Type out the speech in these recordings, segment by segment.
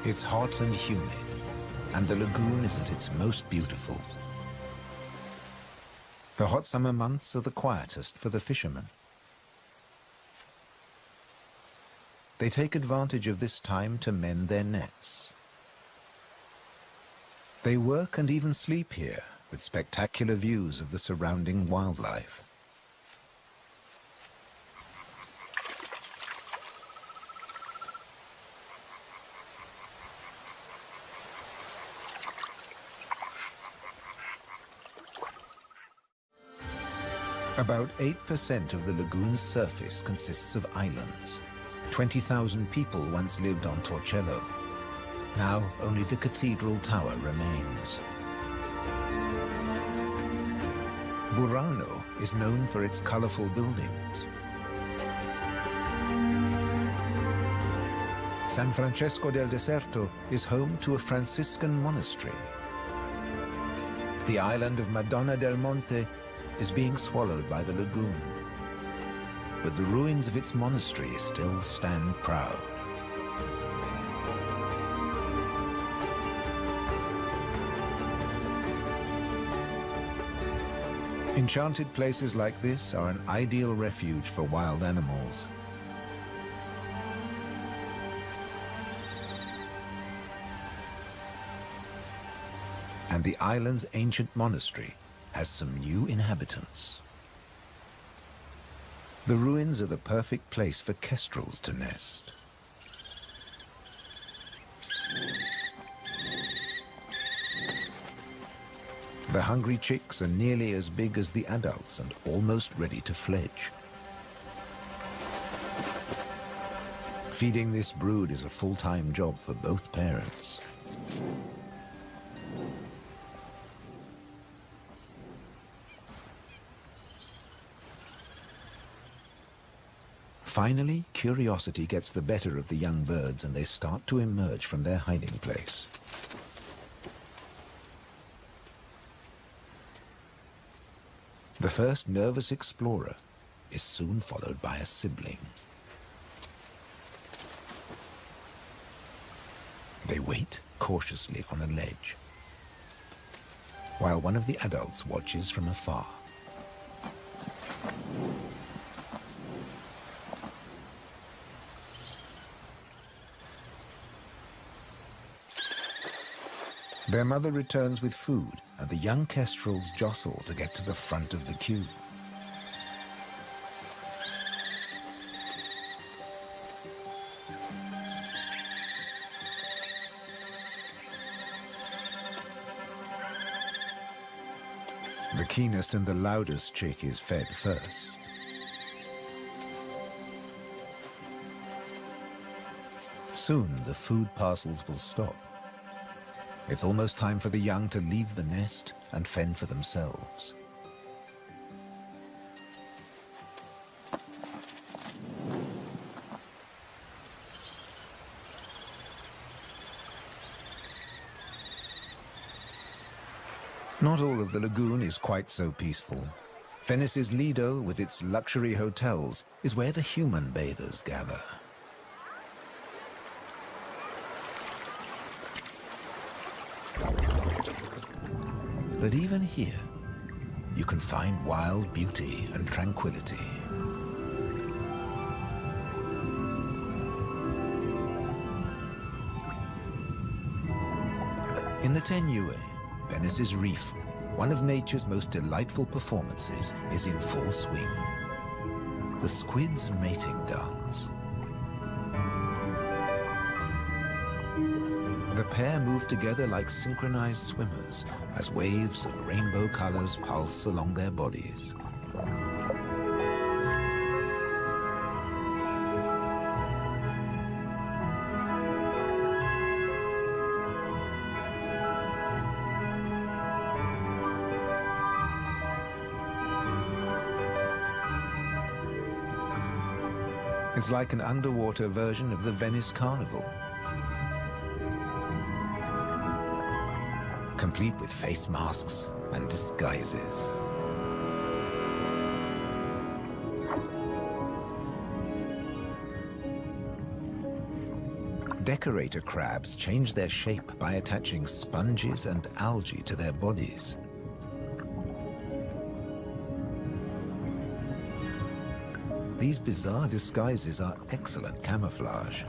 It's hot and humid, and the lagoon is at its most beautiful. The hot summer months are the quietest for the fishermen. They take advantage of this time to mend their nets. They work and even sleep here, with spectacular views of the surrounding wildlife. About 8% of the lagoon's surface consists of islands. 20,000 people once lived on Torcello. Now only the cathedral tower remains. Burano is known for its colorful buildings. San Francesco del Deserto is home to a Franciscan monastery. The island of Madonna del Monte is being swallowed by the lagoon, but the ruins of its monastery still stand proud. Enchanted places like this are an ideal refuge for wild animals. And the island's ancient monastery has some new inhabitants. The ruins are the perfect place for kestrels to nest. The hungry chicks are nearly as big as the adults and almost ready to fledge. Feeding this brood is a full-time job for both parents. Finally, curiosity gets the better of the young birds and they start to emerge from their hiding place. The first nervous explorer is soon followed by a sibling. They wait cautiously on a ledge, while one of the adults watches from afar. Their mother returns with food, and the young kestrels jostle to get to the front of the queue. The keenest and the loudest chick is fed first. Soon the food parcels will stop. It's almost time for the young to leave the nest and fend for themselves. Not all of the lagoon is quite so peaceful. Venice's Lido, with its luxury hotels, is where the human bathers gather. But even here, you can find wild beauty and tranquility. In the Tenue, Venice's reef, one of nature's most delightful performances is in full swing. The squid's mating dance. The pair move together like synchronized swimmers as waves of rainbow colors pulse along their bodies. It's like an underwater version of the Venice Carnival, complete with face masks and disguises. decorator crabs change their shape by attaching sponges and algae to their bodies. These bizarre disguises are excellent camouflage.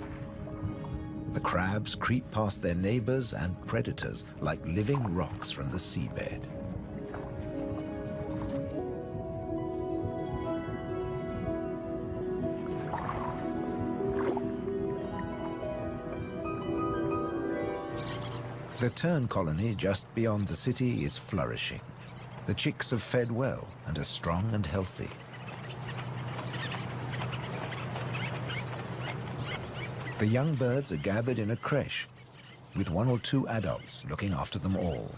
The crabs creep past their neighbors and predators like living rocks from the seabed. The tern colony just beyond the city is flourishing. The chicks have fed well and are strong and healthy. The young birds are gathered in a creche, with 1 or 2 adults looking after them all.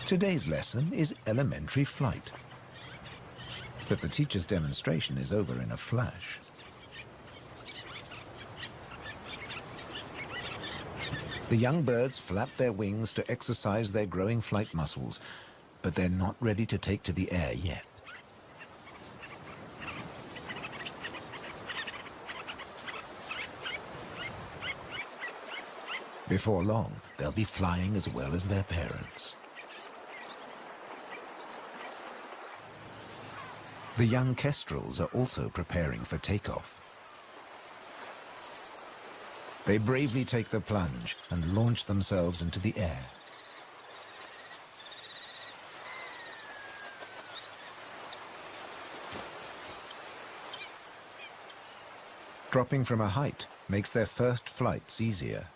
Today's lesson is elementary flight, but the teacher's demonstration is over in a flash. The young birds flap their wings to exercise their growing flight muscles, but they're not ready to take to the air yet. Before long, they'll be flying as well as their parents. The young kestrels are also preparing for takeoff. They bravely take the plunge and launch themselves into the air. Dropping from a height makes their first flights easier.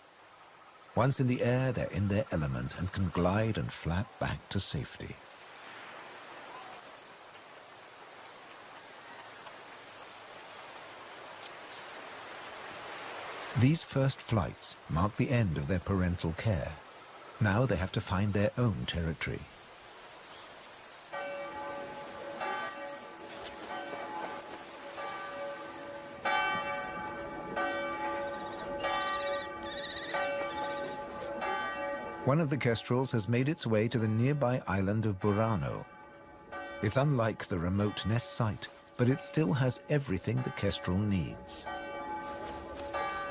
Once in the air, they're in their element and can glide and flap back to safety. These first flights mark the end of their parental care. Now they have to find their own territory. One of the kestrels has made its way to the nearby island of Burano. It's unlike the remote nest site, but it still has everything the kestrel needs.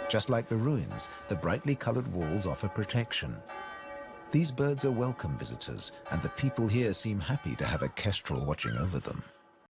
Just like the ruins, the brightly colored walls offer protection. These birds are welcome visitors, and the people here seem happy to have a kestrel watching over them.